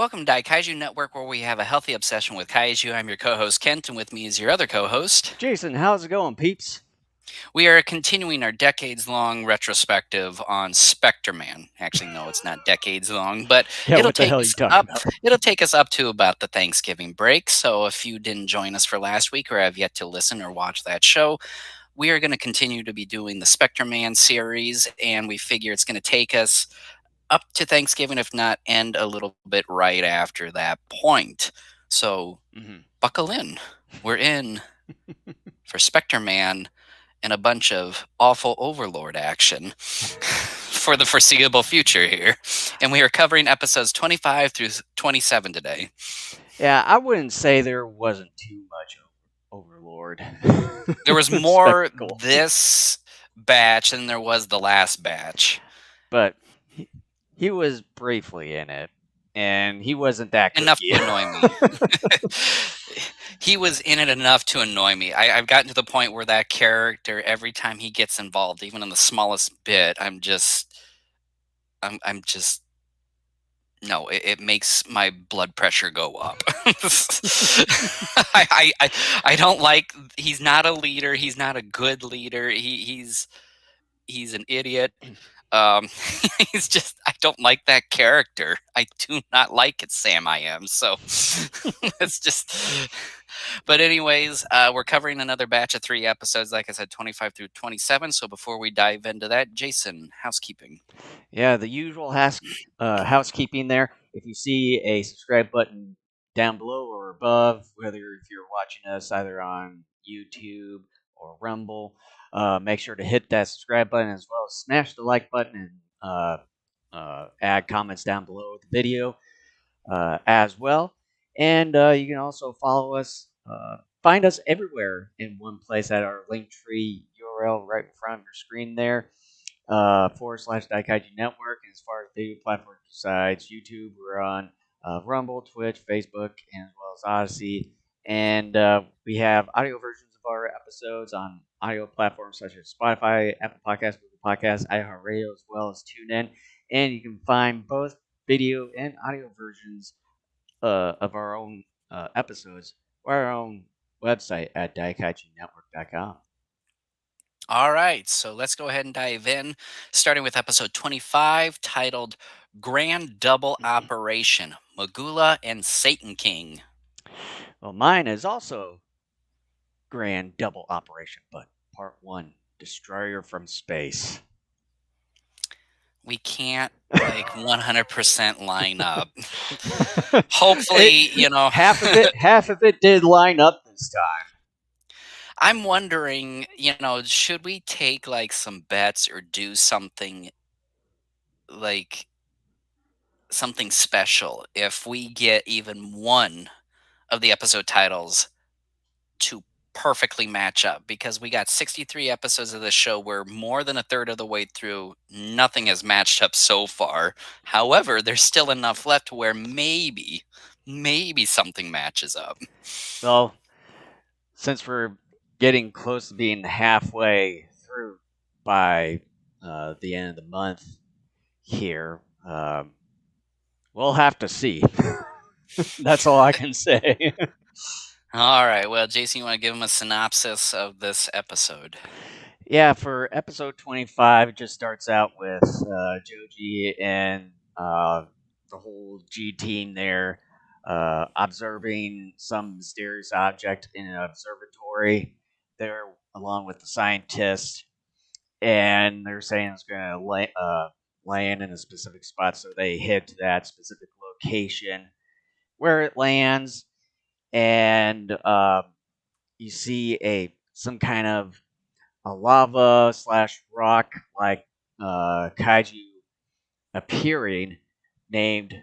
Welcome to Daikaiju Network, where we have a healthy obsession with kaiju. I'm your co-host Kent, and with me is your other co-host. Jason, how's it going, peeps? We are continuing our decades-long retrospective on Spectreman. Actually, no, it's not decades long, but Yeah, it'll what the take hell are us you talking up. about? It'll take us up to about the Thanksgiving break. So, if you didn't join us for last week or have yet to listen or watch that show, we are going to continue to be doing the Spectreman series, and we figure it's going to take us up to Thanksgiving, if not end a little bit right after that point. So Mm-hmm. buckle in. We're in for Spectre Man and a bunch of awful Overlord action for the foreseeable future here. And we are covering episodes 25 through 27 today. Yeah, I wouldn't say there wasn't too much Overlord. There was more Spectacle. this batch than there was the last batch. But he was briefly in it, and he wasn't that good Enough to either. annoy me. He was in it enough to annoy me. I've gotten to the point where that character, every time he gets involved, even in the smallest bit, I'm just no. It makes my blood pressure go up. I don't like. He's not a leader. He's not a good leader. He's an idiot. Um, he's just I don't like that character. I do not like it, Sam. I am so. It's just. But anyways, we're covering another batch of 3 episodes. Like I said, 25 through 27. So before we dive into that, Jason, housekeeping. Yeah, the usual housekeeping there. If you see a subscribe button down below or above, whether if you're watching us either on YouTube or Rumble, make sure to hit that subscribe button as well as smash the like button and add comments down below the video as well. And you can also follow us, find us everywhere in one place at our Linktree URL right in front of your screen there / Daikaiju Network. And as far as video platforms besides YouTube, we're on Rumble, Twitch, Facebook, and as well as Odyssey. And we have audio versions of our episodes on audio platforms such as Spotify, Apple Podcasts, Google Podcasts, iHeartRadio, as well as TuneIn. And you can find both video and audio versions of our own episodes or our own website at daikaijunetwork.com. All right, so let's go ahead and dive in, starting with episode 25, titled Grand Double Operation Magula and Satan King. Well, mine is also Grand Double Operation, but Part 1 Destroyer from Space. We can't like 100% line up. Hopefully, half of it did line up this time. I'm wondering, should we take like some bets or do something like something special if we get even one of the episode titles to perfectly match up, because we got 63 episodes of this show where more than a third of the way through nothing has matched up so far. However, there's still enough left to where maybe something matches up. Well, since we're getting close to being halfway through by the end of the month here, we'll have to see. That's all I can say. All right, well, Jason, you want to give him a synopsis of this episode? Yeah, for episode 25, it just starts out with Joji and the whole G team there observing some mysterious object in an observatory there, along with the scientists. And they're saying it's going to land in a specific spot, so they head to that specific location where it lands. And you see some kind of a lava / rock like kaiju appearing named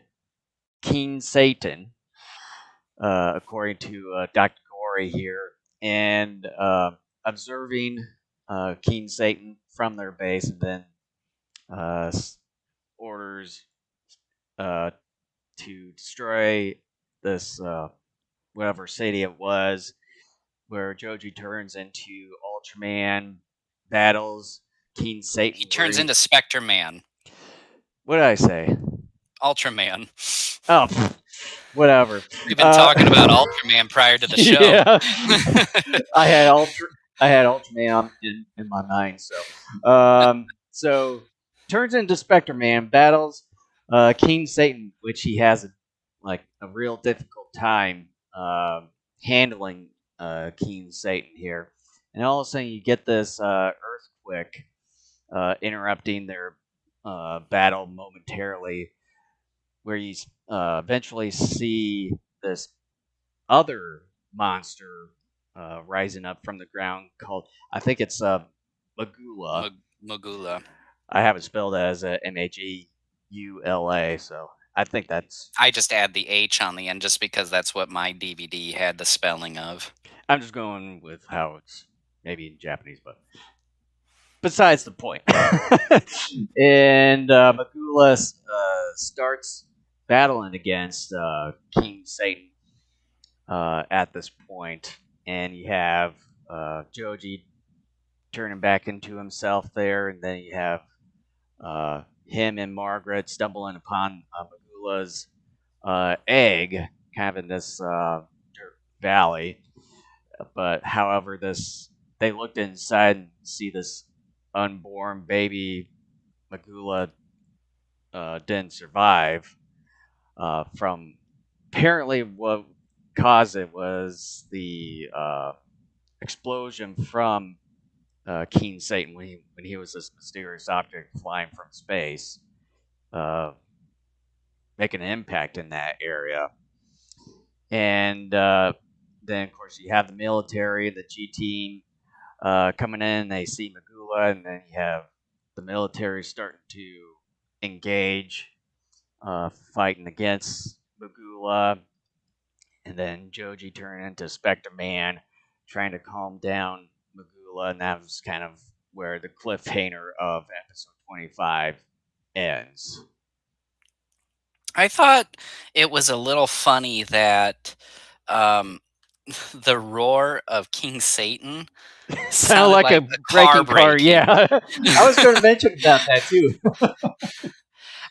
King Satan, according to Dr. Gory here, and observing King Satan from their base, and then orders to destroy this whatever city it was, where Joji turns into Ultraman, battles King Satan. He turns into Spectre Man. What did I say? Ultraman. Oh, Whatever. We've been Uh, talking about Ultraman prior to the show. yeah, I had Ultraman in my mind. So turns into Spectreman, battles King Satan, which he has like a real difficult time handling King Satan here, and all of a sudden you get this earthquake interrupting their battle momentarily, where you eventually see this other monster rising up from the ground called, I think it's Magula. Magula. I have it spelled as Magula, so I think that's. I just add the H on the end just because that's what my DVD had the spelling of. I'm just going with how it's maybe in Japanese, but besides the point. And Magula starts battling against King Satan at this point, and you have Joji turning back into himself there, and then you have him and Margaret stumbling upon Magula's egg, kind of in this dirt valley. But however, this they looked inside and see this unborn baby Magula didn't survive from apparently what caused it was the explosion from King Satan when he was this mysterious object flying from space, uh, making an impact in that area. And then, of course, you have the military, the G team coming in. They see Magula, and then you have the military starting to engage, fighting against Magula. And then Joji turned into Spectre Man, trying to calm down Magula, and that was kind of where the cliffhanger of episode 25 ends. I thought it was a little funny that um, the roar of King Satan Sound sounded like a like a car breaking car, braking. yeah. I was going to mention about that too.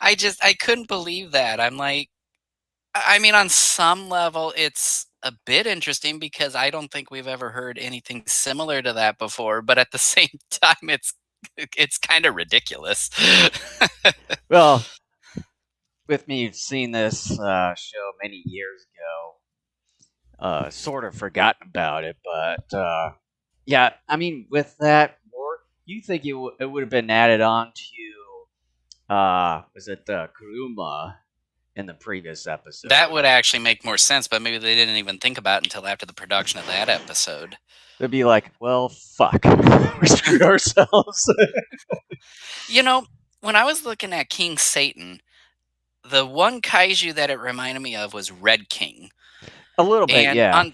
I couldn't believe that. I'm like, I mean, on some level, it's a bit interesting because I don't think we've ever heard anything similar to that before. But at the same time, it's kind of ridiculous. Well, with me seeing this show many years ago, sort of forgotten about it, but yeah, I mean, with that, or you think it would have been added on to, was it Kuruma in the previous That episode? would actually make more sense, but maybe they didn't even think about it until after the production of that episode. They'd be like, well, fuck, we screwed ourselves. You know, when I was looking at King Satan, the one kaiju that it reminded me of was Red King, A little bit, and yeah. on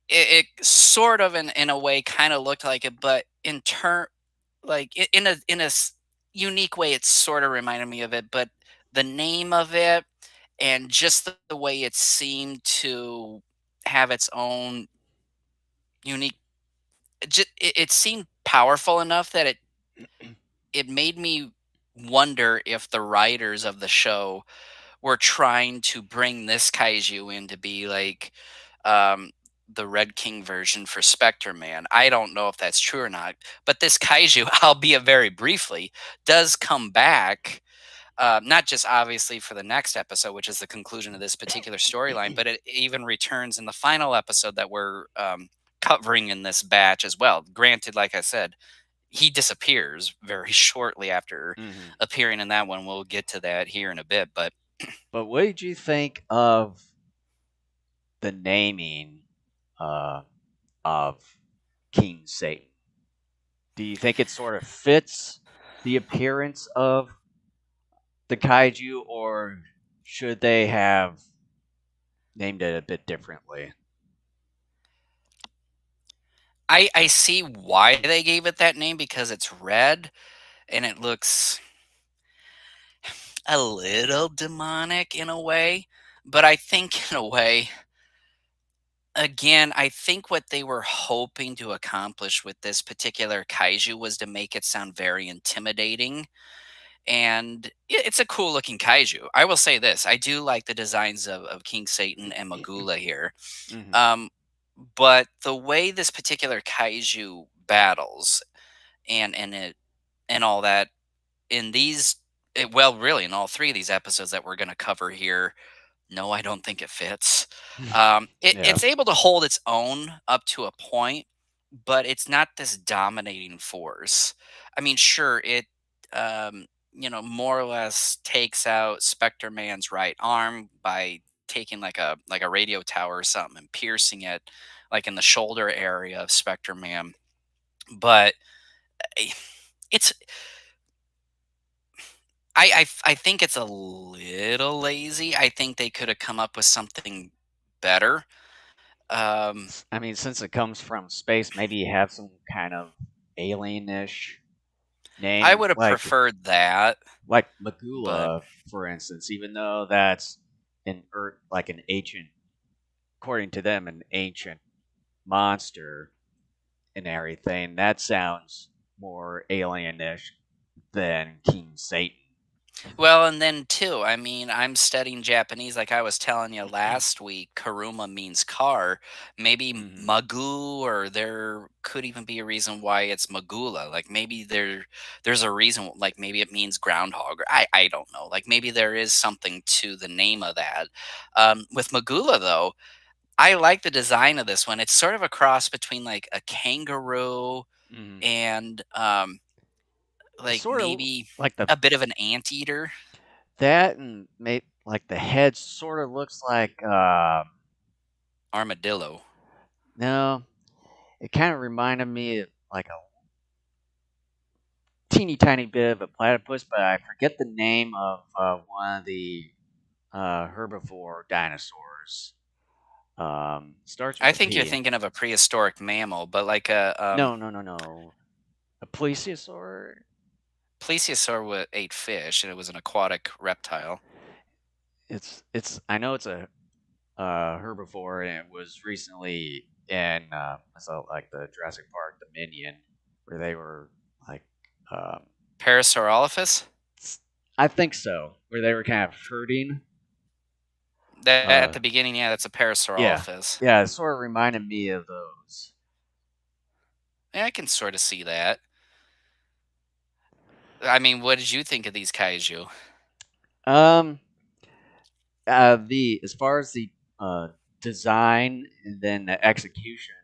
it sort of in a way kind of looked like it, but in turn, like in a unique way, it sort of reminded me of it. But the name of it and just the way it seemed to have its own unique, it seemed powerful enough that it made me wonder if the writers of the show were trying to bring this kaiju in to be like um, the Red King version for Spectre Man. I don't know if that's true or not, but this kaiju, albeit very briefly, does come back. Not just obviously for the next episode, which is the conclusion of this particular storyline, but it even returns in the final episode that we're covering in this batch as well. Granted, like I said, he disappears very shortly after Hmm. appearing in that one. We'll get to that here in a bit, but But what did you think of the naming uh, of King Satan? Do you think it sort of fits the appearance of the kaiju, or should they have named it a bit differently? I see why they gave it that name because it's red and it looks a little demonic in a way. But I think, in a way, again, I think what they were hoping to accomplish with this particular kaiju was to make it sound very intimidating. and it's a cool looking kaiju. I will say this: I do like the designs of King Satan and Magula here. Hmm. Um, but the way this particular kaiju battles and all that in well, really in all three of these episodes that we're going to cover here, no, I don't think it fits. Yeah. It's able to hold its own up to a point, but it's not this dominating force. I mean, sure, more or less takes out Spectre Man's right arm by taking like a radio tower or something and piercing it, like in the shoulder area of Spectre Man. But eh, it's I think it's a little lazy. I think they could have come up with something better. Um, I mean, since it comes from space, maybe you have some kind of alienish I name, would have preferred that, like but Magula, for instance. Even though that's an like an ancient, according to them, an ancient monster and everything, that sounds more alienish than King Satan. well, and then too, I mean, I'm studying Japanese like I was telling you last week. Karuma means car. Maybe Hmm. Magu, or there could even be a reason why it's Magula. Like maybe there's a reason, like maybe it means groundhog, or I don't know. Like maybe there is something to the name of that. With Magula though, I like the design of this one. It's sort of a cross between like a kangaroo Hmm. and like Sort of maybe like the a bit of an anteater. that, and like the head sort of looks like Armadillo. no, it kind of reminded me of like a teeny tiny bit of a platypus, but I forget the name of one of the herbivore dinosaurs. Starts with I a think you're P. thinking of a prehistoric mammal, but like a No, no, no, no. A plesiosaur. plesiosaur ate fish, and it was an aquatic reptile. It's. I know it's a herbivore, and it was recently in I saw like the Jurassic Park Dominion, where they were like, um, Parasaurolophus. I think so, where they were kind of herding. That at Uh, the beginning, yeah, that's a yeah, Parasaurolophus. yeah, it sort of reminded me of those. Yeah, I can sort of see that. I mean, what did you think of these kaiju? Um, the as far as the uh design and then the execution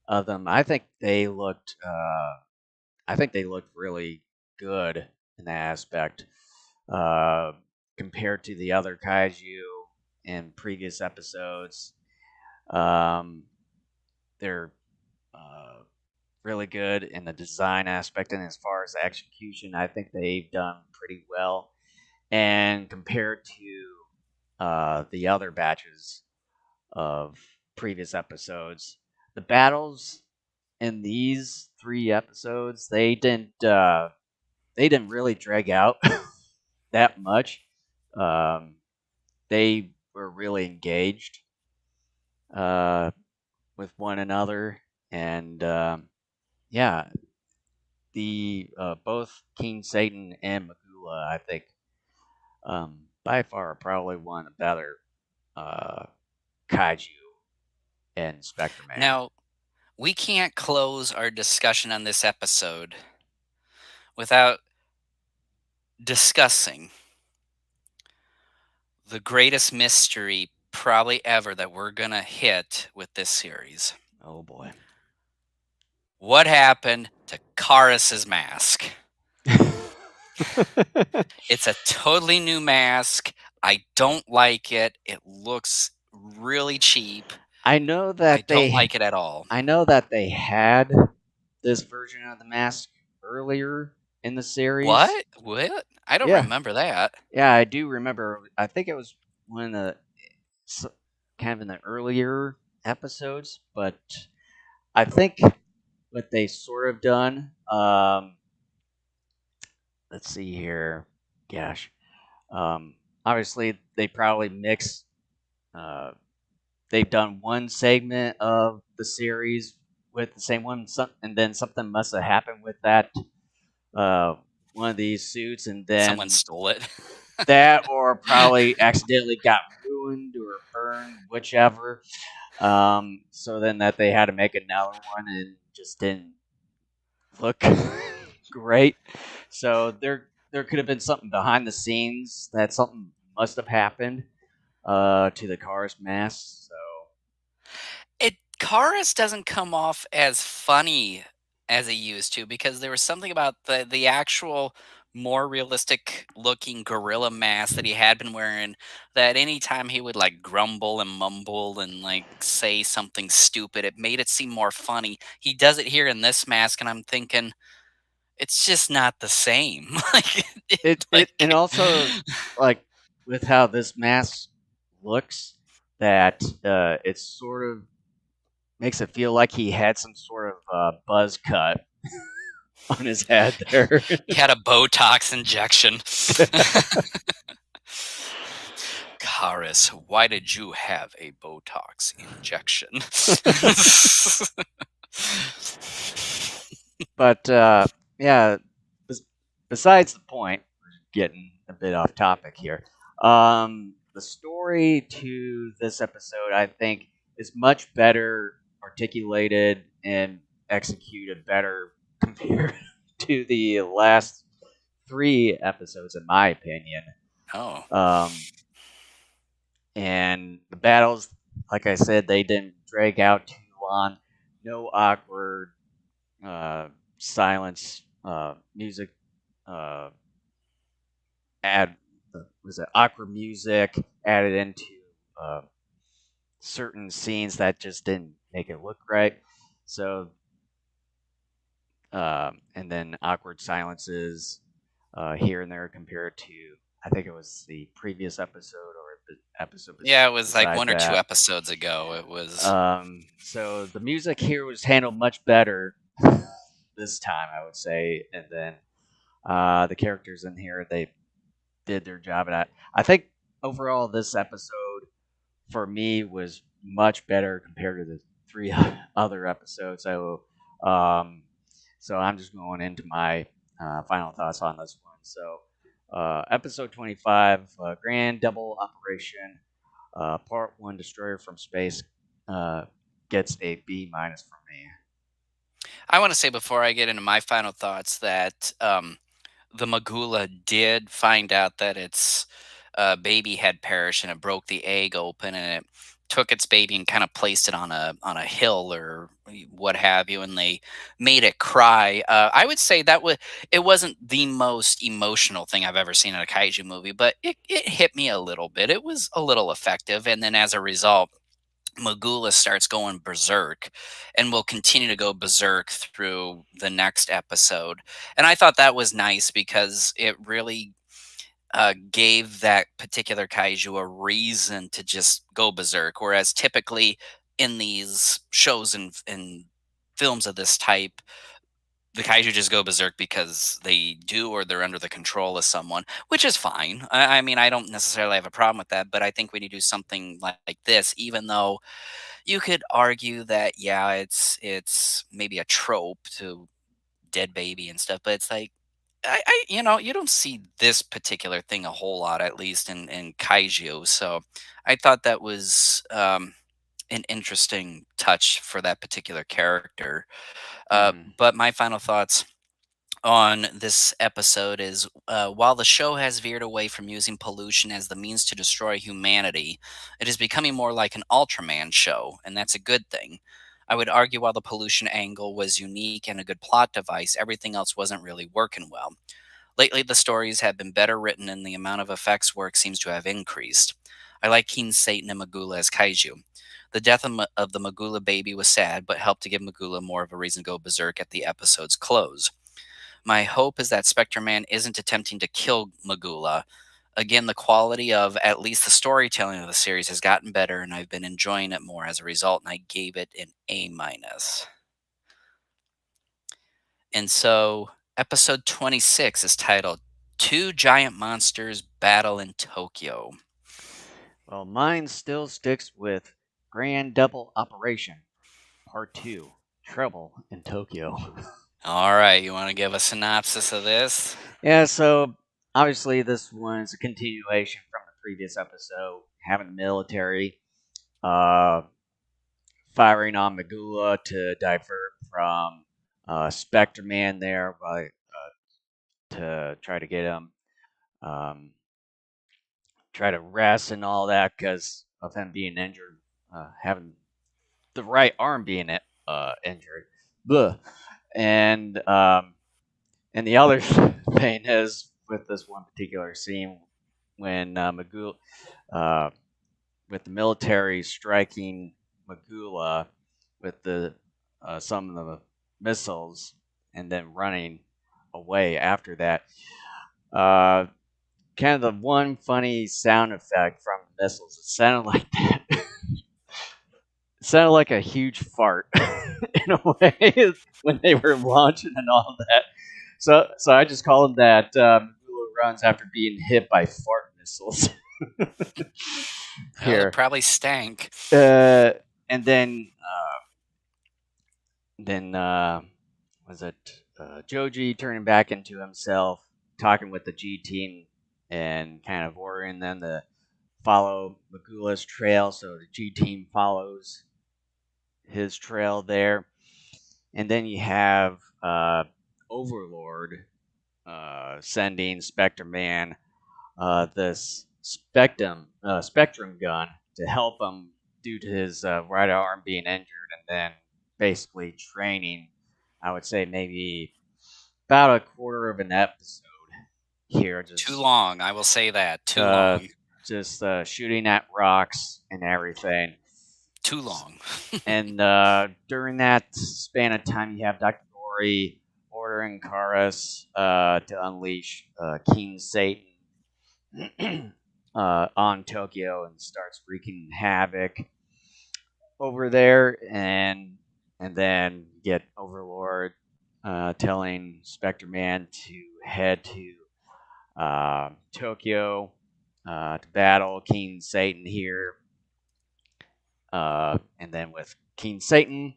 of them, I think they looked really good in that aspect. Uh, Compared to the other kaiju in previous episodes. Um, they're uh, really good in the design aspect, and as far as the execution, I think they've done pretty well. And compared to the other batches of previous episodes, the battles in these three episodes they didn't really drag out that much. Um, they were really engaged uh, with one another, and yeah, the both King Satan and Magula, I think, by far are probably one of the better uh, kaiju in Spectreman. Now, we can't close our discussion on this episode without discussing the greatest mystery probably ever that we're gonna hit with this series. Oh boy. What happened to Karis's mask? It's a totally new mask. I don't like it. It looks really cheap. I know I that don't they like it at all. I know that they had this version of the mask earlier in the series. What? What? I don't Yeah, remember that. yeah, I do remember. I think it was one of the s- kind of in the earlier episodes, but I think what they sort of done. Let's see here. Gosh, obviously they probably mix. Uh, they've done one segment of the series with the same one, and then something must have happened uh, one of these suits, and Someone then stole it. that, or probably accidentally got ruined or burned, whichever. So then that they had to make another one and just didn't look great. So there could have been something behind the scenes that something must have happened to the car's mask. So It Chorus doesn't come off as funny as it used to because there was something about the actual more realistic looking gorilla mask that he had been wearing that anytime he would like grumble and mumble and like say something stupid, it made it seem more funny. He does it here in this mask, and I'm thinking it's just not the same. it and also like with how this mask looks, that it sort of makes it feel like he had some sort of buzz cut on his head there. He had a Botox injection. Karis, why did you have a Botox injection? But yeah, bes- besides the point, we're getting a bit off topic here. The story to this episode, I think, is much better articulated and executed better compared to the last three episodes, in my opinion. Oh, Um, and the battles, like I said, they didn't drag out too long. No awkward uh, silence, music, uh, add was it awkward music added into uh, certain scenes that just didn't make it look right. So, and then awkward silences here and there compared to, I think it was the previous episode or the episode yeah, it was like beside 1 or 2 that. episodes ago, it was So the music here was handled much better this time, I would say, and then the characters in here, they did their job, and I think overall this episode for me was much better compared to the three other episodes. Um, so I'm just going into my final thoughts on this one. So episode 25, Grand Double Operation, Part One, Destroyer from Space, uh, gets a B minus from me. I wanna say before I get into my final thoughts that, the Magula did find out that its, baby had perished, and it broke the egg open, and it took its baby and kinda placed it on a hill or what have you, and they made it cry. I would say it wasn't the most emotional thing I've ever seen in a kaiju movie, but it hit me a little bit. It was a little effective, and then as a result, Magula starts going berserk and will continue to go berserk through the next episode. And I thought that was nice because it really gave that particular kaiju a reason to just go berserk. Whereas typically in these shows and films of this type, the kaiju just go berserk because they do or they're under the control of someone, which is fine. I mean, I don't necessarily have a problem with that, but I think when you do something like this, even though you could argue that, yeah, it's maybe a trope to dead baby and stuff, but it's like you don't see this particular thing a whole lot, at least in kaiju. So I thought that was an interesting touch for that particular character. Hmm. But my final thoughts on this episode is while the show has veered away from using pollution as the means to destroy humanity, it is becoming more like an Ultraman show, and that's a good thing. I would argue while the pollution angle was unique and a good plot device, everything else wasn't really working well. Lately, the stories have been better written and the amount of effects work seems to have increased. I like King Satan and Magula as kaiju. The death of the Magula baby was sad, but helped to give Magula more of a reason to go berserk at the episode's close. My hope is that Spectreman isn't attempting to kill Magula. Again, the quality of at least the storytelling of the series has gotten better, and I've been enjoying it more as a result. And I gave it an A minus. And so, episode 26 is titled "Two Giant Monsters Battle in Tokyo." Well, mine still sticks with Grand Double Operation Part Two, Trouble in Tokyo. All right, you want to give a synopsis of this? Yeah, so obviously this one's a continuation from the previous episode, having the military uh, firing on Magula to divert from Spectreman there to try to get him, um, try to rest and all that because of him being injured, having the right arm being injured. Blah. And and the other thing is with this one particular scene when Magula, uh, with the military striking Magula with the some of the missiles and then running away after that. Uh, Kind of the one funny sound effect from the missiles. It sounded like that. It sounded like a huge fart in a way when they were launching and all that. So I just call them that. Magula runs after being hit by fart missiles Well, it here. probably stank. Uh, and then was it Joji turning back into himself, talking with the G team, and kind of ordering them to follow Magula's trail. So the G team follows his trail there, and then you have Overlord sending Spectreman this Spectrum gun to help him due to his right arm being injured, and then basically training. I would say maybe about a quarter of an episode here, Too long. I will say that. Too uh, long. just shooting at rocks and everything. Too long. And during that span of time, you have Dr. Gory ordering Karas to unleash King Satan on Tokyo and starts wreaking havoc over there, and then get Overlord telling Spectre Man to head to Tokyo to battle King Satan here, and then with King Satan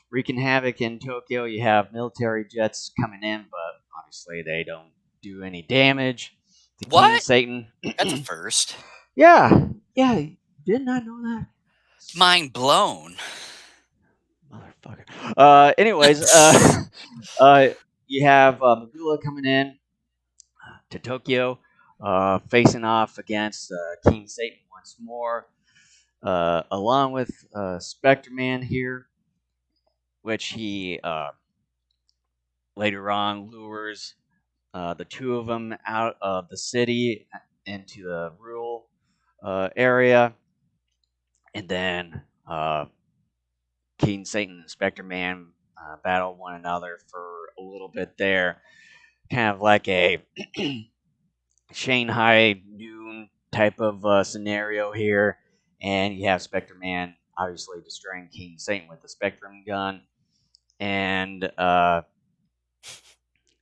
wreaking havoc in Tokyo, you have military jets coming in, but obviously they don't do any damage to King What? Satan. That's a first. Yeah, yeah, did not know that. Mind blown. Motherfucker. Anyways, uh, you have Magula coming in to Tokyo, facing off against King Satan once more, along with Spectre Man here, which he later on lures the two of them out of the city into the rural area, and then King Satan and Spectre Man battle one another for a little bit there, kind of like a Shanghai noon type of scenario here. And you have Spectre Man obviously destroying King Satan with the Spectrum gun, and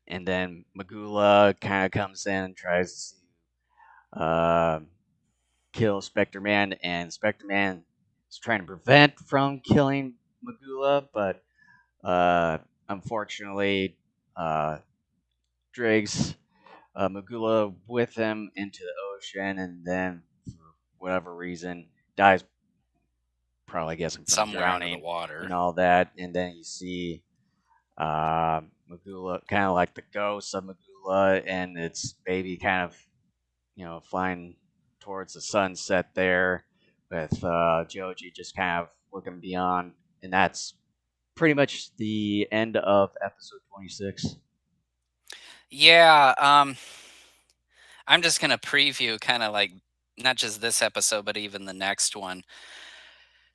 and then Magula kind of comes in and tries to kill Spectre Man, and Spectre Man is trying to prevent from killing Magula, but uh, unfortunately drags Magula with him into the ocean, and then for whatever reason dies, probably guessing from Somewhere under the drowning water. and all that. And then you see Magula, kind of like the ghost of Magula, and its baby kind of flying towards the sunset there, with Joji just kind of looking beyond, and that's pretty much the end of episode 26. Yeah, I'm just gonna preview kind of like not just this episode, but even the next one.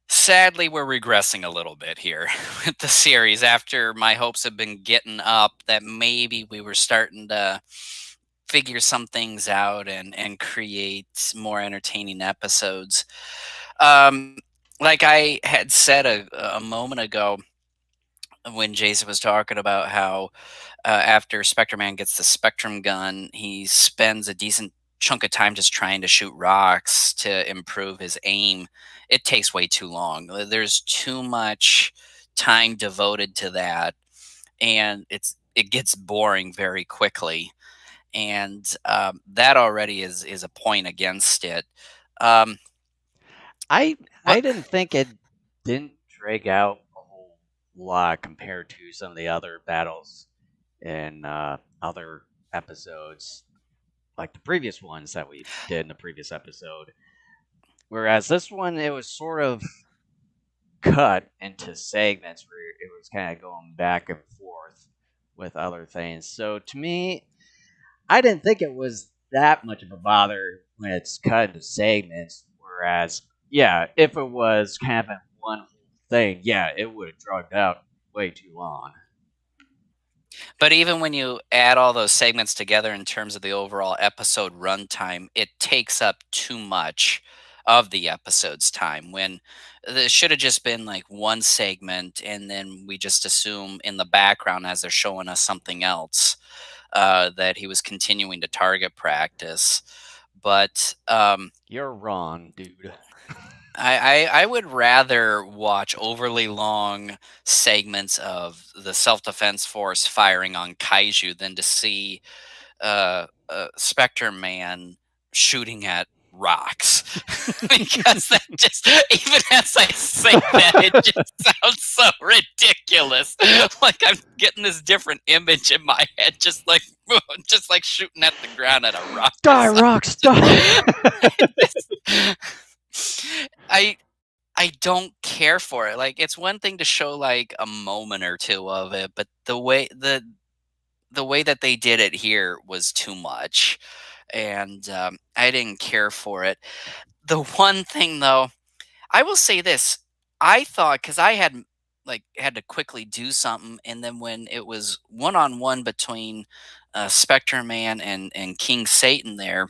Sadly, we're regressing a little bit here with the series after my hopes have been getting up that maybe we were starting to figure some things out and create more entertaining episodes. Um, like I had said a moment ago when Jason was talking about how after Spectre Man gets the Spectrum gun, he spends a decent chunk of time just trying to shoot rocks to improve his aim. It takes way too long. There's too much time devoted to that and it gets boring very quickly, and that already is a point against it. Um, I what I didn't think it didn't drag out a whole lot compared to some of the other battles in other episodes, like the previous ones that we did in the previous episode. Whereas this one, it was sort of cut into segments where it was kind of going back and forth with other things. So to me, I didn't think it was that much of a bother when it's cut into segments. Whereas, yeah, if it was kind of in one whole thing, yeah, it would have dragged out way too long. But even when you add all those segments together in terms of the overall episode runtime, it takes up too much of the episode's time when there should have just been like one segment, and then we just assume in the background as they're showing us something else that he was continuing to target practice. But You're wrong, dude. I would rather watch overly long segments of the self defense force firing on Kaiju than to see Spectreman shooting at rocks. Because that just, even as I say that, it just sounds so ridiculous. Like I'm getting this different image in my head, just like shooting at the ground at a rock or Die, rocks, something. die! I I don't care for it. Like it's one thing to show like a moment or two of it, but the way that they did it here was too much, and I didn't care for it. The one thing though, I will say this: I thought because I had to quickly do something, and then when it was one on one between Spectre Man and King Satan there,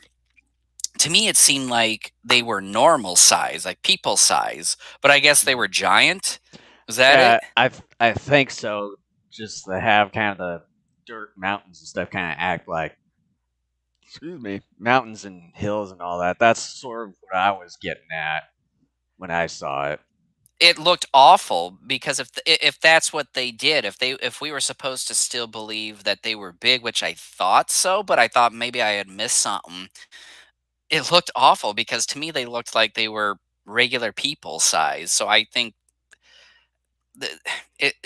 to me it seemed like they were normal size, like people size, but I guess they were giant. Was that it? Yeah, I think so. Just to have kind of the dirt mountains and stuff kind of act like, excuse me, mountains and hills and all that. That's sort of what I was getting at when I saw it. It looked awful because if that's what they did, if we were supposed to still believe that they were big, which I thought so, but I thought maybe I had missed something. It looked awful because to me they looked like they were regular people size. So I think the,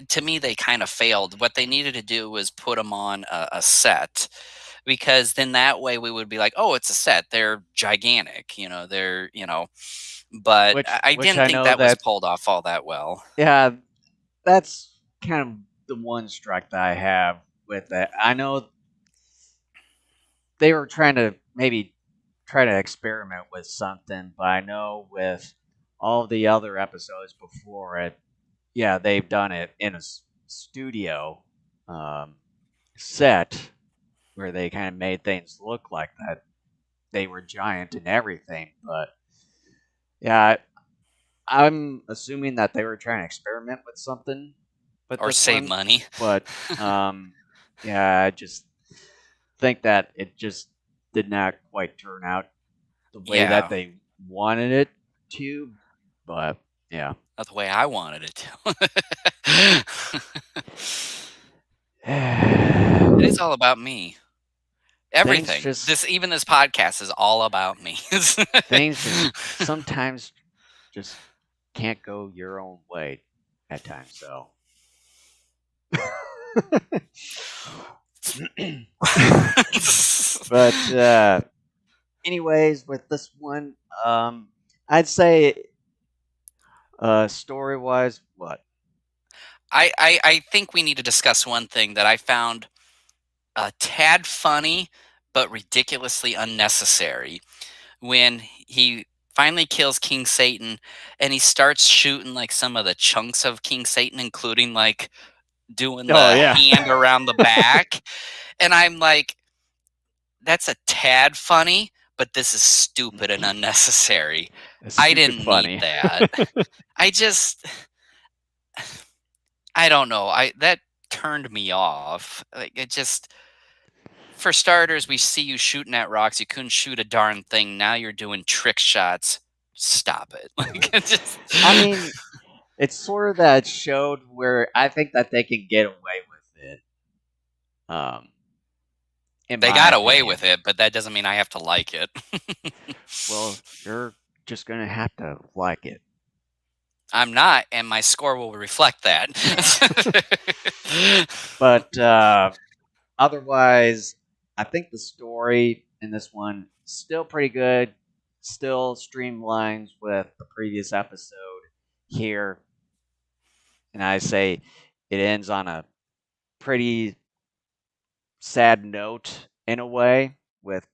to me they kind of failed. What they needed to do was put them on a set, because then that way we would be like, oh, it's a set. They're gigantic, They're But I Which didn't I think know that was that, pulled off all that well. yeah, that's kind of the one strike that I have with that. I know they were trying to maybe try to experiment with something, but I know with all the other episodes before it, yeah, they've done it in a studio um, set where they kind of made things look like that they were giant and everything. But yeah, I'm assuming that they were trying to experiment with something with Or this save one. money. But yeah, I just think that it just did not quite turn out the way that Yeah, they wanted it to. But yeah, not the way I wanted it to. It is all about me. things Everything. just Even this podcast is all about me. things just sometimes just can't go your own way at times. So, but anyways, with this one, I'd say story wise, what? I think we need to discuss one thing that I found a tad funny, but ridiculously unnecessary. When he finally kills King Satan and he starts shooting like some of the chunks of King Satan, including like doing Oh the yeah, hand around the back. And I'm like, that's a tad funny, but this is stupid and unnecessary. it's I stupid didn't need funny. that. I just I don't know. I That turned me off. Like it just, for starters, we see you shooting at rocks. You couldn't shoot a darn thing. Now you're doing trick shots. Stop it. Like it just I mean, it's sort of that showed where I think that they can get away with it. Um, in They my got away opinion. with it, but that doesn't mean I have to like it. Well, you're just gonna have to like it. I'm not, and my score will reflect that. But otherwise, I think the story in this one still pretty good. Still streamlines with the previous episode here, and I say it ends on a pretty sad note in a way, with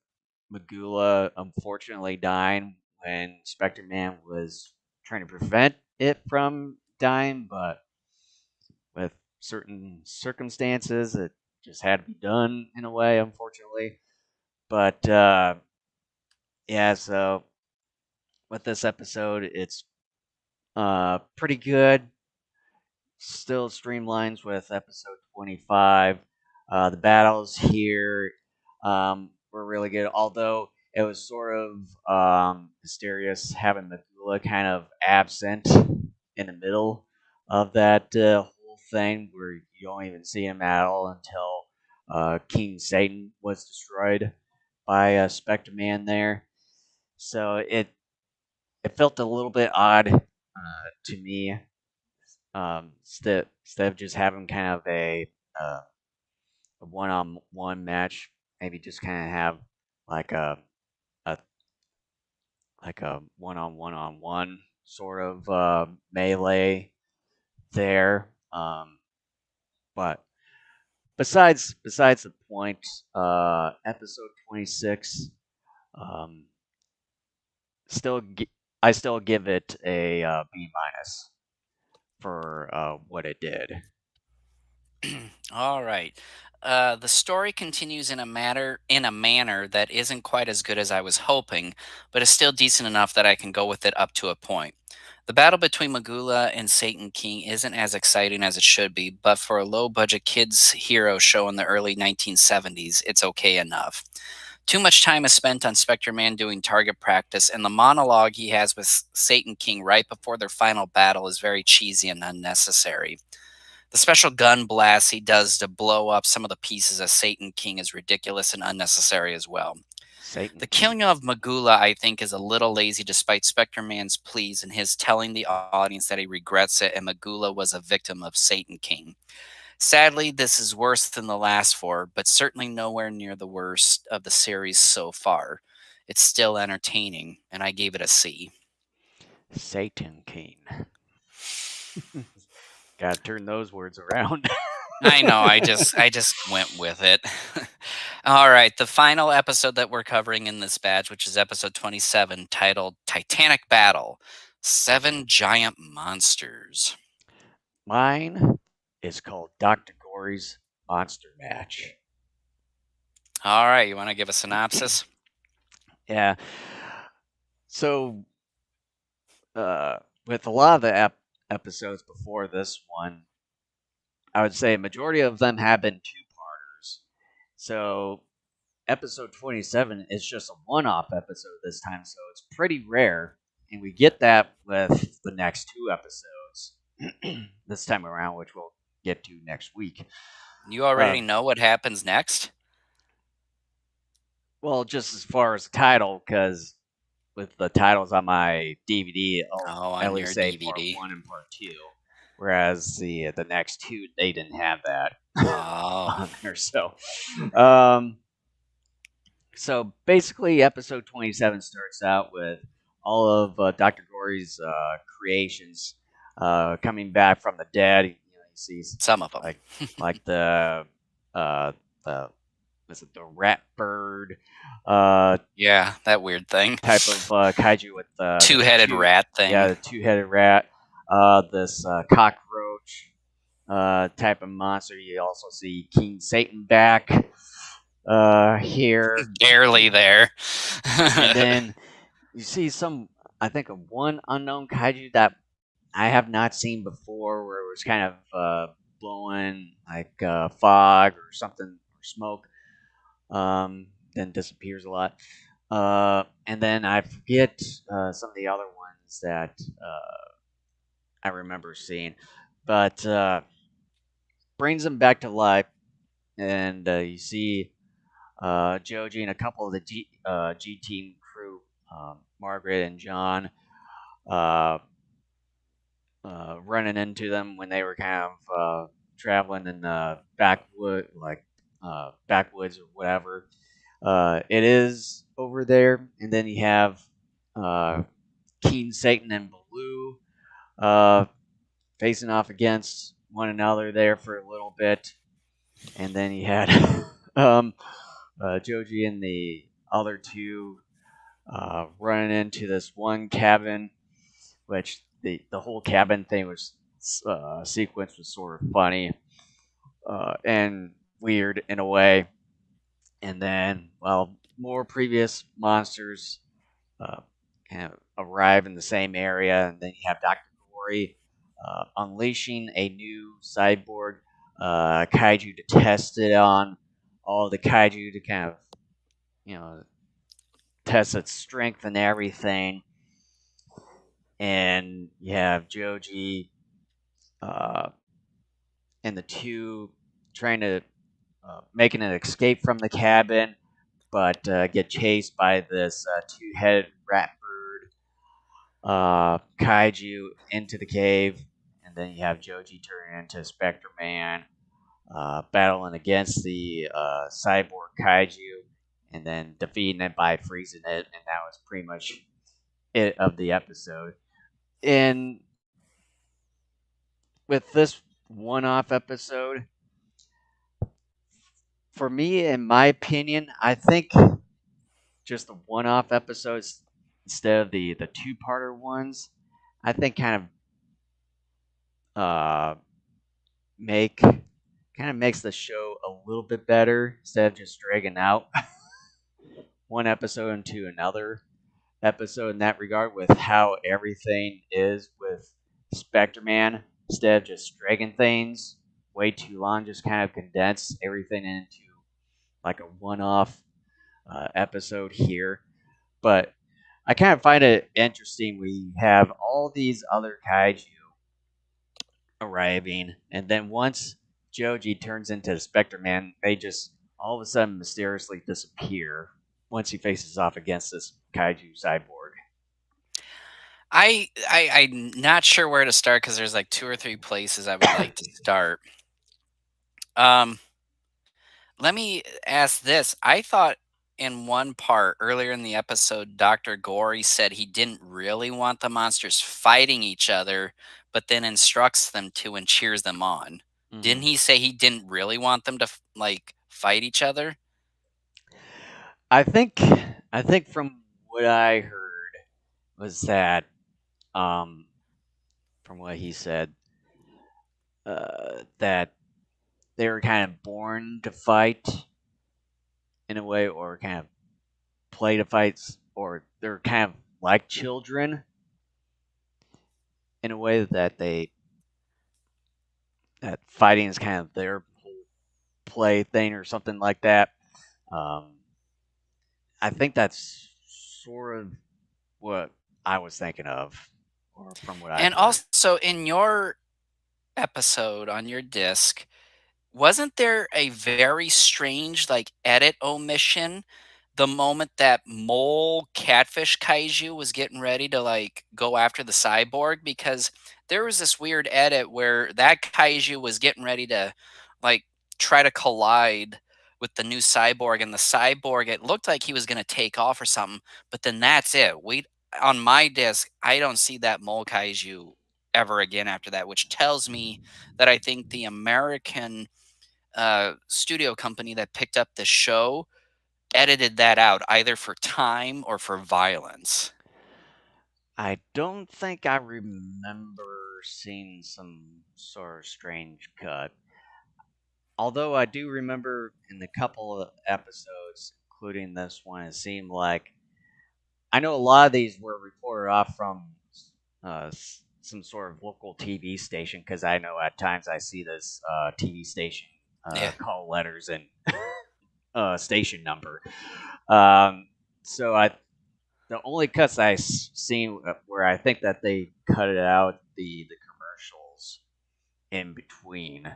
Magula unfortunately dying when Spectreman was trying to prevent it from dying, but with certain circumstances, it just had to be done in a way, unfortunately. But yeah, so with this episode, it's pretty good. Still streamlines with episode 25. The battles here were really good, although it was sort of mysterious having Megula kind of absent in the middle of that whole thing, where you don't even see him at all until King Satan was destroyed by Spectre Man there. So it felt a little bit odd to me, instead of just having kind of a one-on-one match, maybe just kind of have like a like a one-on-one sort of melee there. But besides the point, episode 26, um, still I still give it a B minus for what it did. All right. The story continues in a manner that isn't quite as good as I was hoping, but is still decent enough that I can go with it up to a point. The battle between Magula and Satan King isn't as exciting as it should be, but for a low budget kids hero show in the early 1970s, it's okay enough. Too much time is spent on Spectre Man doing target practice, and the monologue he has with Satan King right before their final battle is very cheesy and unnecessary. The special gun blast he does to blow up some of the pieces of Satan King is ridiculous and unnecessary as well. Satan The King. killing of Magula, I think, is a little lazy despite Spectre Man's pleas and his telling the audience that he regrets it and Magula was a victim of Satan King. Sadly, this is worse than the last four, but certainly nowhere near the worst of the series so far. It's still entertaining, and I gave it a C. Satan King. Got to turn those words around. I know, I just went with it. All right, the final episode that we're covering in this batch, which is episode 27, titled Titanic Battle: Seven Giant Monsters. Mine is called Dr. Gory's Monster Match. All right, you want to give a synopsis? Yeah. So, with a lot of the episodes before this one, I would say a majority of them have been two-parters. So, episode 27 is just a one-off episode this time, so it's pretty rare, and we get that with the next two episodes this time around, which we'll get to next week. You already Um, know what happens next? well, just as far as the title, because with the titles on my DVD, I'll Oh, at on least your say part DVD. one and part two. Whereas the next two, they didn't have that Oh, on there. Um, so basically, episode 27 starts out with all of Dr. Gory's creations coming back from the dead. You know, he sees some of them. like like uh, the was it the rat bird uh, Yeah, that weird thing. type of kaiju with the Two-headed two, rat yeah, thing. the two-headed rat, this cockroach type of monster. You also see King Satan back here, Barely there. and then you see some, I think, of one unknown kaiju that I have not seen before, where it was kind of blowing like fog or something or smoke, then disappears a lot. And then I forget some of the other ones that I remember seeing, but brings them back to life. and you see Joji and a couple of the G Team crew, Margaret and John, uh, running into them when they were kind of traveling in the backwoods or whatever. It is over there, and then you have uh, Keen, Satan, and Baloo uh, facing off against one another there for a little bit, and then you had um, Joji and the other two running into this one cabin, which the whole cabin thing was sequence was sort of funny and weird in a way. And then, well, more previous monsters uh, kind of arrive in the same area, and then you have Doctor Gory unleashing a new cyborg kaiju to test it on all the kaiju to kind of you know test its strength and everything. And you have Joji uh, and the two trying to making an escape from the cabin, but get chased by this two-headed rat bird kaiju into the cave. And then you have Joji turning into Spectreman, battling against the cyborg kaiju, and then defeating it by freezing it. And that was pretty much it of the episode. And with this one-off episode, for me, in my opinion, I think just the one-off episodes instead of the two-parter ones, I think uh make kind of makes the show a little bit better instead of just dragging out one episode into another episode in that regard with how everything is with Spectreman instead of just dragging things way too long, just kind of condense everything into like a one-off episode here. But I kind of find it interesting. We have all these other kaiju arriving, and then once Joji turns into Spectre Man, they just all of a sudden mysteriously disappear once he faces off against this kaiju cyborg. I'm not sure where to start because there's like 2 or 3 places I would like to start. Um, Let me ask this. I thought in one part earlier in the episode, Dr. Gory said he didn't really want the monsters fighting each other, but then instructs them to and cheers them on. Hmm. Didn't he say he didn't really want them to like fight each other? I think I think from what I heard was that um, from what he said that they were kind of born to fight in a way, or kind of play to fights, or they're kind of like children in a way that fighting is kind of their whole play thing or something like that. Um, I think that's sort of what I was thinking of, or from what I've And heard. also in your episode on your disc, wasn't there a very strange, like, edit omission the moment that mole catfish kaiju was getting ready to, like, go after the cyborg? Because there was this weird edit where that kaiju was getting ready to, like, try to collide with the new cyborg, and the cyborg, it looked like he was gonna take off or something, but then that's it. We on my disc, I don't see that mole kaiju ever again after that, which tells me that I think the American studio company that picked up the show edited that out either for time or for violence. I don't think I remember seeing some sort of strange cut. Although I do remember in the couple of episodes, including this one, it seemed like I know a lot of these were reported off from some sort of local TV station because I know at times I see this TV station Yeah. call letters and station number. Um, so I the only cuts seen where I think that they cut it out the commercials in between.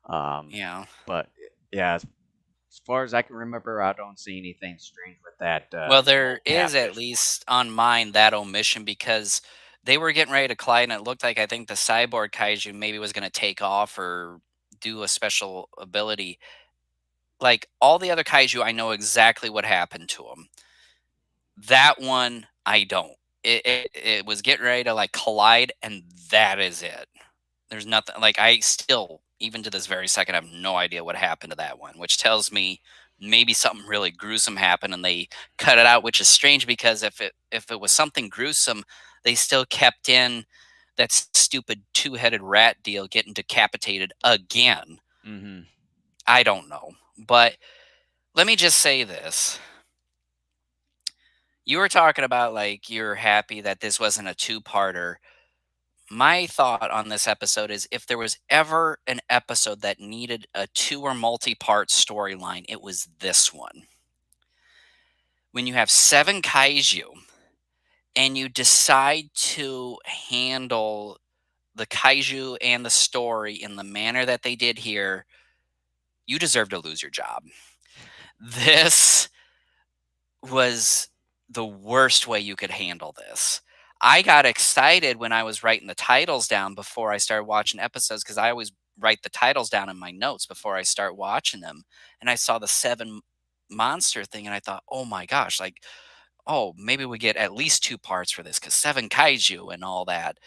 Um, Yeah. but Yeah, as far as I can remember, I don't see anything strange with that Well, there little is at catfish least lore. on mine that omission because they were getting ready to collide, and it looked like I think the cyborg kaiju maybe was going to take off or do a special ability. Like all the other kaiju, I know exactly what happened to them. That one, I don't. It was getting ready to like collide, and that is it. There's nothing like I still, even to this very second, have no idea what happened to that one, which tells me maybe something really gruesome happened and they cut it out, which is strange because if it was something gruesome, they still kept in that stupid two-headed rat deal getting decapitated again. Hmm. I don't know. But let me just say this. You were talking about like you're happy that this wasn't a two-parter. My thought on this episode is if there was ever an episode that needed a two or multi-part storyline, it was this one. When you have seven kaiju and you decide to handle the kaiju and the story in the manner that they did here, you deserve to lose your job. This was the worst way you could handle this. I got excited when I was writing the titles down before I started watching episodes because I always write the titles down in my notes before I start watching them. And I saw the seven monster thing and I thought, oh my gosh, like, oh, maybe we get at least two parts for this because seven kaiju and all that.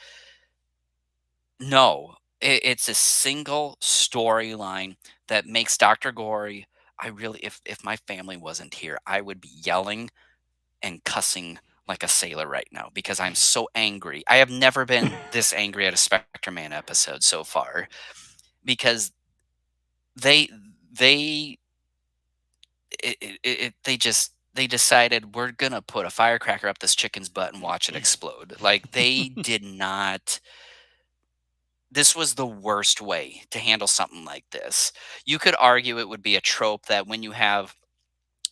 No, it's a single storyline that makes Dr. Gory. I really, if my family wasn't here, I would be yelling and cussing like a sailor right now because I'm so angry. I have never been this angry at a Spectreman episode so far because they they they just they decided we're gonna put a firecracker up this chicken's butt and watch it explode. Like they did not. This was the worst way to handle something like this. You could argue it would be a trope that when you have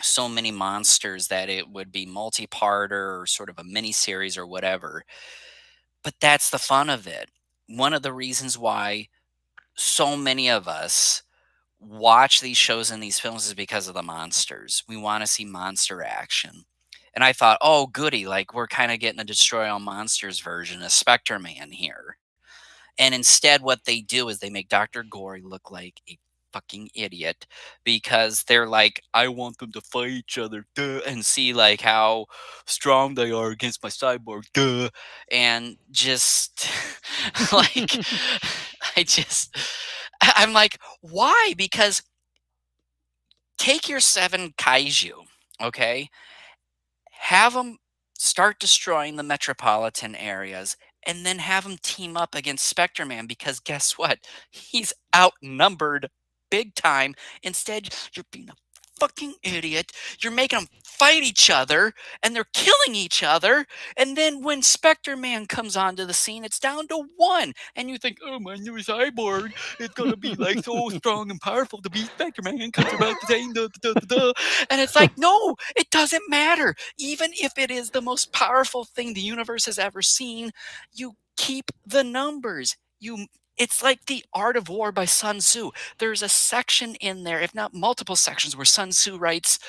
so many monsters that it would be multi-parter or sort of a mini series or whatever. But that's the fun of it. One of the reasons why so many of us watch these shows and these films is because of the monsters. We want to see monster action. And I thought, oh, goody, like we're kind of getting a Destroy All Monsters version of Spectre Man here. And instead, what they do is they make Dr. Gory look like a fucking idiot because they're like, I want them to fight each other, duh, and see like how strong they are against my cyborg, duh, and just like, I just, I'm like, why? Because take your seven kaiju, okay, have them start destroying the metropolitan areas and then have them team up against Spectre Man because guess what? He's outnumbered big time. Instead, you're being a fucking idiot. You're making them fight each other and they're killing each other. And then when Spectre Man comes onto the scene, it's down to one. And you think, oh, my new cyborg is going to be like so strong and powerful to beat Spectre Man because they're about the same. Duh, duh, duh, duh. And it's like, no, it doesn't matter. Even if it is the most powerful thing the universe has ever seen, you keep the numbers. It's like the Art of War by Sun Tzu. There's a section in there, if not multiple sections, where Sun Tzu writes,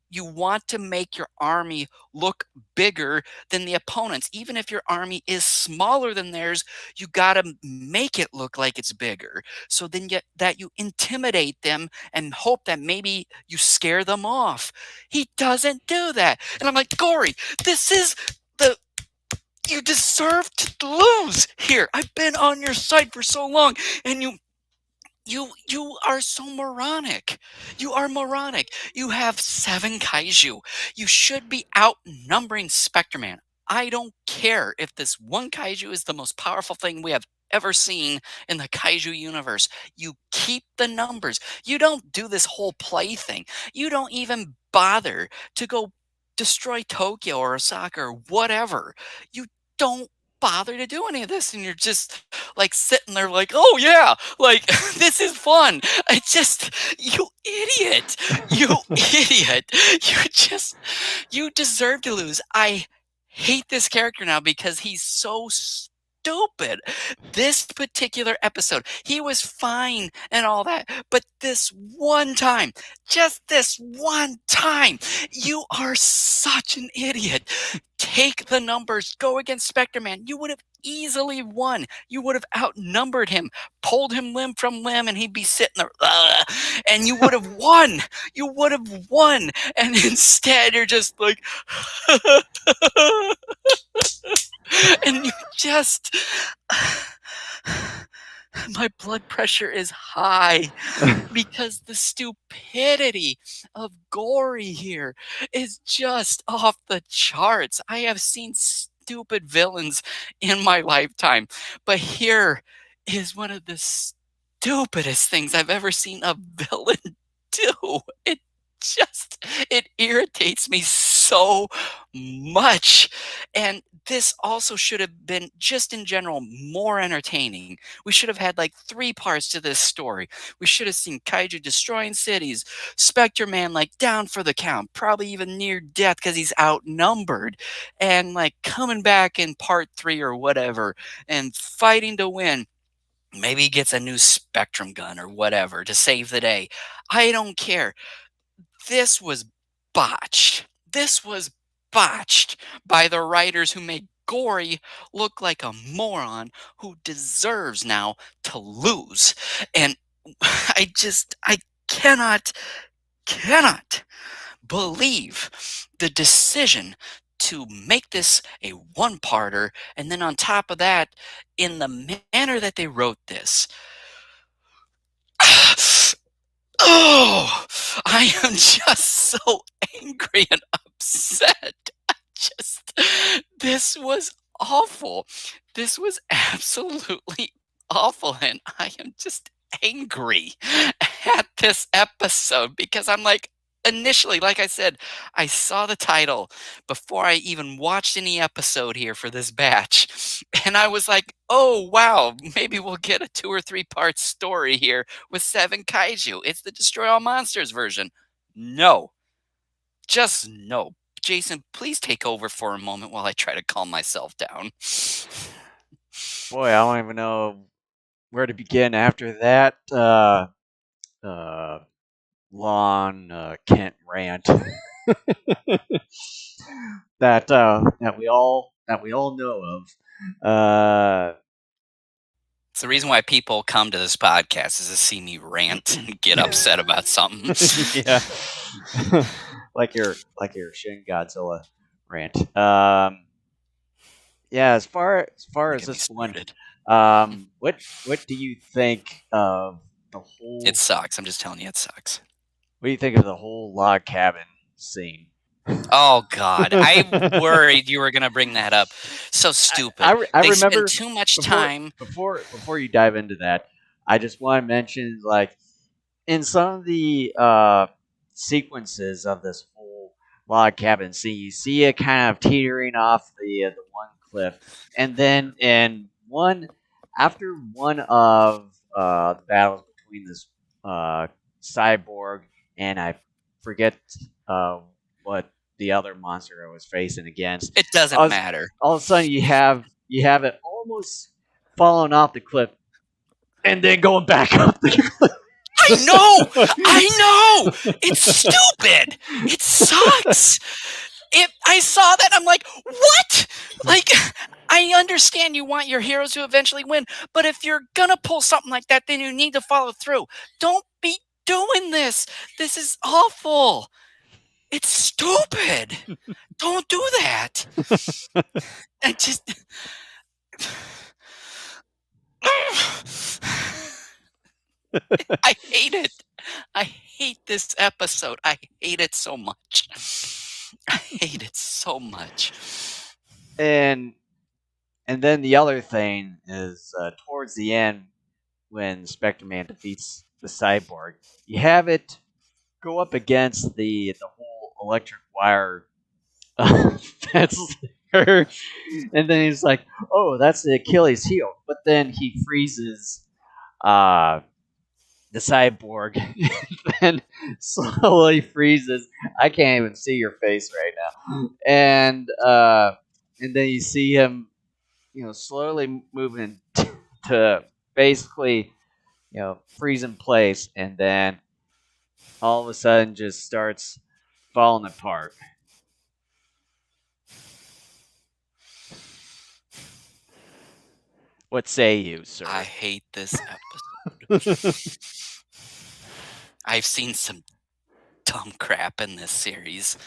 you want to make your army look bigger than the opponents. Even if your army is smaller than theirs, you got to make it look like it's bigger. So then that you intimidate them and hope that maybe you scare them off. He doesn't do that. And I'm like, Gory, this is the you deserve to lose here. I've been on your side for so long and you are so moronic. You are moronic. You have seven kaiju. You should be outnumbering Spectreman. I don't care if this one kaiju is the most powerful thing we have ever seen in the kaiju universe. You keep the numbers. You don't do this whole play thing. You don't even bother to go destroy Tokyo or Osaka or whatever. You don't bother to do any of this and you're just like sitting there like, oh yeah, like this is fun. I just, you idiot, you idiot, you deserve to lose. I hate this character now because he's so stupid. stupid. This particular episode, he was fine and all that, but this one time, just this one time, you are such an idiot. Take the numbers, go against Spectreman. You would have easily won. You would have outnumbered him, pulled him limb from limb, and he'd be sitting there, and you would have won. You would have won. And instead, you're just like, and you just, my blood pressure is high because the stupidity of Gory here is just off the charts. I have seen stupid villains in my lifetime, but here is one of the stupidest things I've ever seen a villain do. It irritates me so much. And this also should have been, just in general, more entertaining. We should have had like 3 parts to this story. We should have seen Kaiju destroying cities, Spectreman like down for the count, probably even near death because he's outnumbered, and like coming back in part 3 or whatever and fighting to win. Maybe he gets a new Spectrum gun or whatever to save the day. I don't care. This was botched. This was botched by the writers who made Gory look like a moron who deserves now to lose. And I cannot believe the decision to make this a one-parter, and then on top of that, in the manner that they wrote this. Oh, I am just so angry and upset. Just, this was awful. This was absolutely awful, and I am just angry at this episode because I'm like, initially, like I said, I saw the title before I even watched any episode here for this batch, and I was like, oh wow, maybe we'll get a 2 or 3 part story here with 7 kaiju. It's the Destroy All Monsters version. No, just no. Jason, please take over for a moment while I try to calm myself down. Boy, I don't even know where to begin after that uh, Kent rant that we all know of. It's the reason why people come to this podcast, is to see me rant and get upset about something. Yeah, like your Shin Godzilla rant. Yeah, as Get me this one, started. what do you think of the whole? It sucks. I'm just telling you, it sucks. What do you think of the whole log cabin scene? Oh God, I worried you were gonna bring that up. So stupid. I They remember spend too much before time. before you dive into that, I just want to mention, like, in some of the sequences of this whole log cabin scene, you see it kind of teetering off the one cliff, and then in one after one of the battles between this cyborg and I forget what the other monster I was facing against. It doesn't matter. All of a sudden, you have it almost falling off the cliff, and then going back up the cliff. I know. It's stupid. It sucks. I saw that, I'm like, what? Like, I understand you want your heroes to eventually win, but if you're gonna pull something like that, then you need to follow through. Don't be doing this. This is awful. It's stupid. Don't do that. I just. I hate it. I hate this episode. I hate it so much. I hate it so much. And then the other thing is towards the end, when Spectreman defeats the cyborg, you have it go up against the whole electric wire that's there, and then he's like, "Oh, that's the Achilles heel," but then he freezes the cyborg, and slowly freezes. I can't even see your face right now, and then you see him slowly moving to basically freeze in place, and then all of a sudden just starts falling apart. What say you, I sir? hate this episode. I've seen some dumb crap in this series,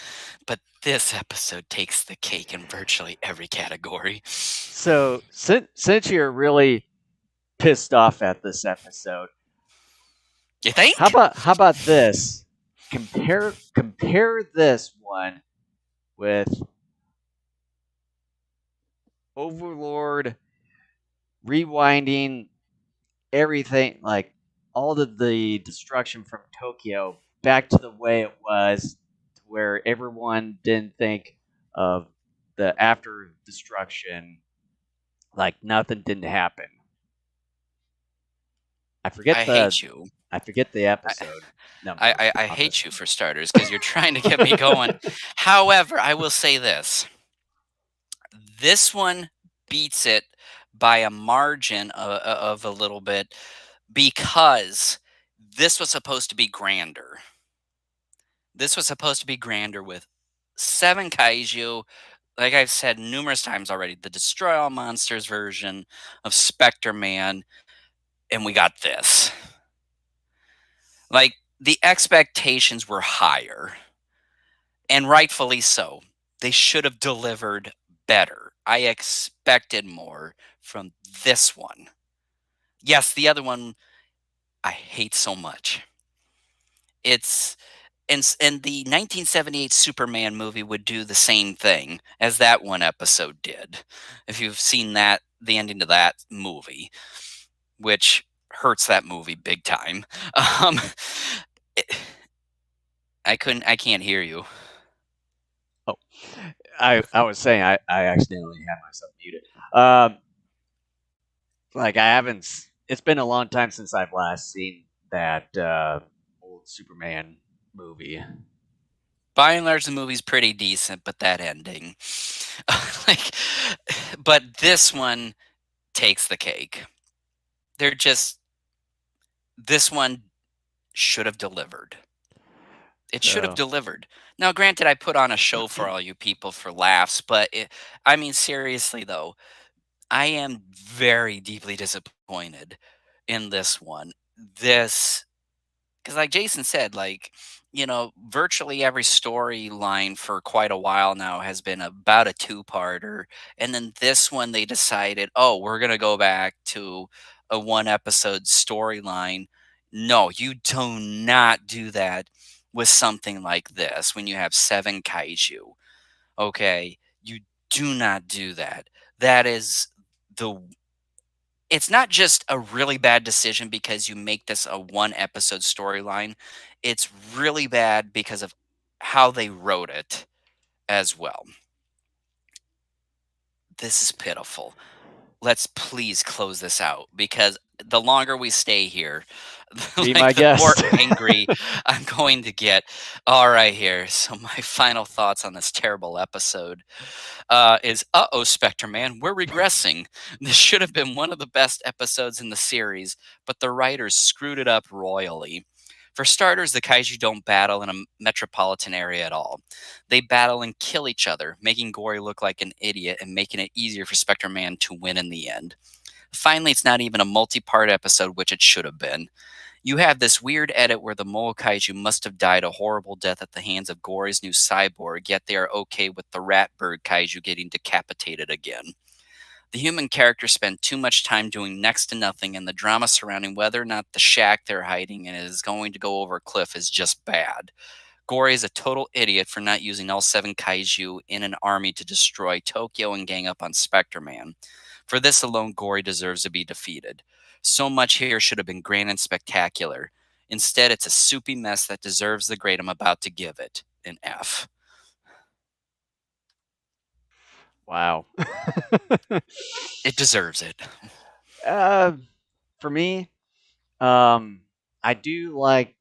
but this episode takes the cake in virtually every category. So since you're really pissed off at this episode, You how think? about how about this? Compare this one with Overlord rewinding everything, like all of the destruction from Tokyo back to the way it was, to where everyone didn't think of the after destruction, like nothing didn't happen. I I forget the hate you. I forget the I, episode I, number I I on this hate you one. for starters because you're trying to get me going. However, I will say this one beats it by a margin of a little bit because this was supposed to be grander. This was supposed to be grander with 7 kaiju. Like I've said numerous times already, the Destroy All Monsters version of Spectreman, and we got this. Like, the expectations were higher, and rightfully so. They should have delivered better. I expected more from this one. Yes, the other one I hate so much. It's and the 1978 Superman movie would do the same thing as that one episode did. If you've seen that, the ending to that movie, which hurts that movie big time. Um, it- I can't hear you. Oh, I was saying I accidentally had myself muted. Um, like I haven't. It's been a long time since I've last seen that old Superman movie. By and large, the movie's pretty decent, but that ending, like, but this one takes the cake. They're just this one should have delivered. It should have So delivered. Now, granted, I put on a show for all you people for laughs, but I mean, seriously though, I am very deeply disappointed in this one. This because like Jason said, like, virtually every storyline for quite a while now has been about a two-parter, and then this one they decided, oh, we're gonna go back to a one-episode storyline. No, you do not do that with something like this when you have 7 kaiju. Okay, you do not do that. That is the it's not just a really bad decision because you make this a one episode storyline. It's really bad because of how they wrote it as well. This is pitiful. Let's please close this out because the longer we stay here, be my like the more guest. angry I'm going to get. All right, here. So my final thoughts on this terrible episode is oh, Spectre Man, we're regressing. This should have been one of the best episodes in the series, but the writers screwed it up royally. For starters, the kaiju don't battle in a metropolitan area at all. They battle and kill each other, making Gory look like an idiot and making it easier for Spectre Man to win in the end. Finally, it's not even a multi part episode, which it should have been. You have this weird edit where the Mole Kaiju must have died a horrible death at the hands of Gory's new cyborg, yet they are okay with the Ratbird Kaiju getting decapitated again. The human characters spend too much time doing next to nothing, and the drama surrounding whether or not the shack they're hiding in is going to go over a cliff is just bad. Gory is a total idiot for not using all 7 kaiju in an army to destroy Tokyo and gang up on Spectre Man. For this alone, Gory deserves to be defeated. So much here should have been grand and spectacular. Instead, it's a soupy mess that deserves the grade I'm about to give it, an F. Wow. It deserves it. uh, for me, um, I do like.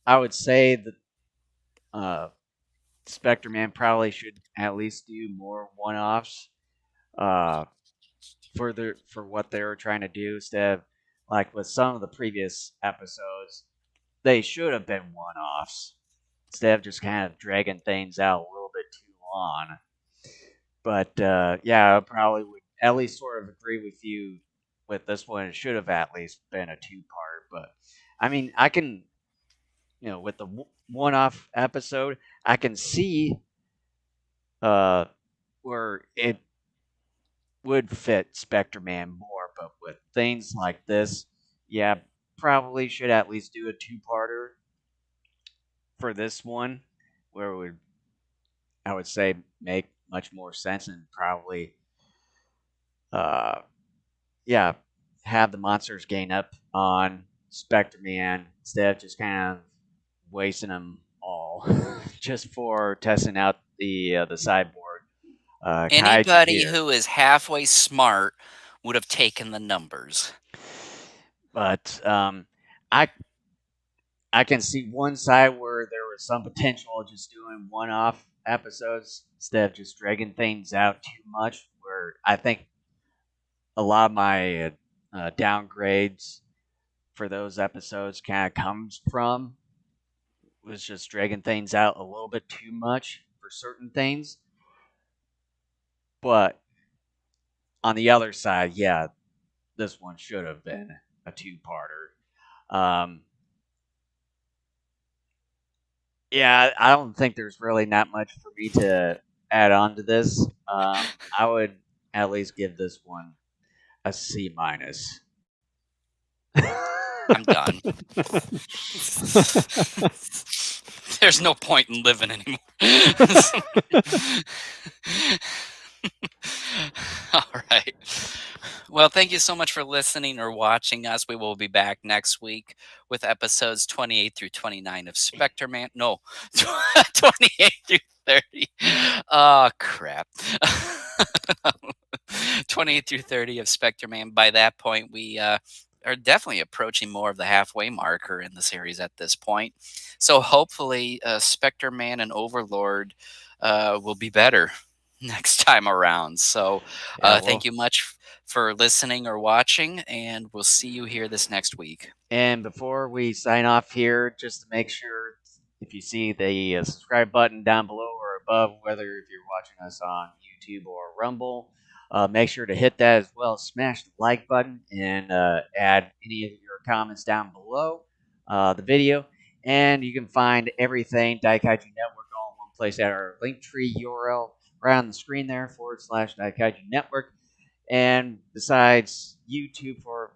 I would say that Spectre Man probably should at least do more one-offs. Uh, for what they were trying to do. Instead of like with some of the previous episodes, they should have been one offs instead of just kind of dragging things out a little bit too long. But yeah, I probably would at least sort of agree with you with this one. It should have at least been a two-part. But I mean, I can, with the one-off episode, I can see uh, where it would fit Spectreman more. But with things like this, yeah, probably should at least do a two-parter for this one, where it would, I would say, make much more sense and probably uh, yeah, have the monsters gain up on Spectreman instead of just kind of wasting them all just for testing out the cyborg Kaiju Anybody here. who is halfway smart would have taken the numbers. But I I can see one side where there was some potential of just doing one-off episodes instead of just dragging things out too much. Where I think a lot of my downgrades for those episodes kind of comes from was just dragging things out a little bit too much for certain things. But on the other side, yeah, this one should have been a two-parter. Yeah, I don't think there's really not much for me to add on to this. I would at least give this one a C minus. I'm done. There's no point in living anymore. All right. Well, thank you so much for listening or watching us. We will be back next week with episodes 28 through 29 of Spectreman. No, 28 through 30. Oh, crap. 28 through 30 of Spectreman. By that point, we are definitely approaching more of the halfway marker in the series at this point. So hopefully, Spectreman and Overlord will be better next time around. So Yeah, thank well, you much for listening or watching, and we'll see you here this next week. and before we sign off here, just to make sure if you see the subscribe button down below or above, whether if you're watching us on YouTube or Rumble, make sure to hit that as well. Smash the like button and add any of your comments down below the video. And you can find everything Daikaiju Network all in one place at our Linktree URL right on the screen there /Daikaiju Network. And besides YouTube for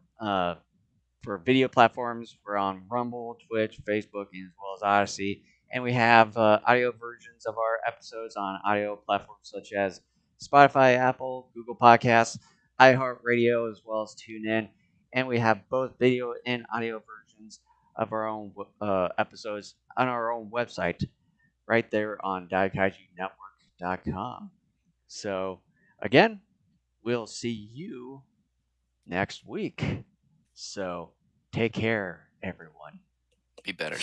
video platforms, we're on Rumble, Twitch, Facebook, and as well as Odyssey. And we have audio versions of our episodes on audio platforms such as Spotify, Apple, Google Podcasts, iHeartRadio, as well as TuneIn. And we have both video and audio versions of our own episodes on our own website right there on DaikaijuNetwork.com. So, again, we'll see you next week. So take care, everyone. Be better.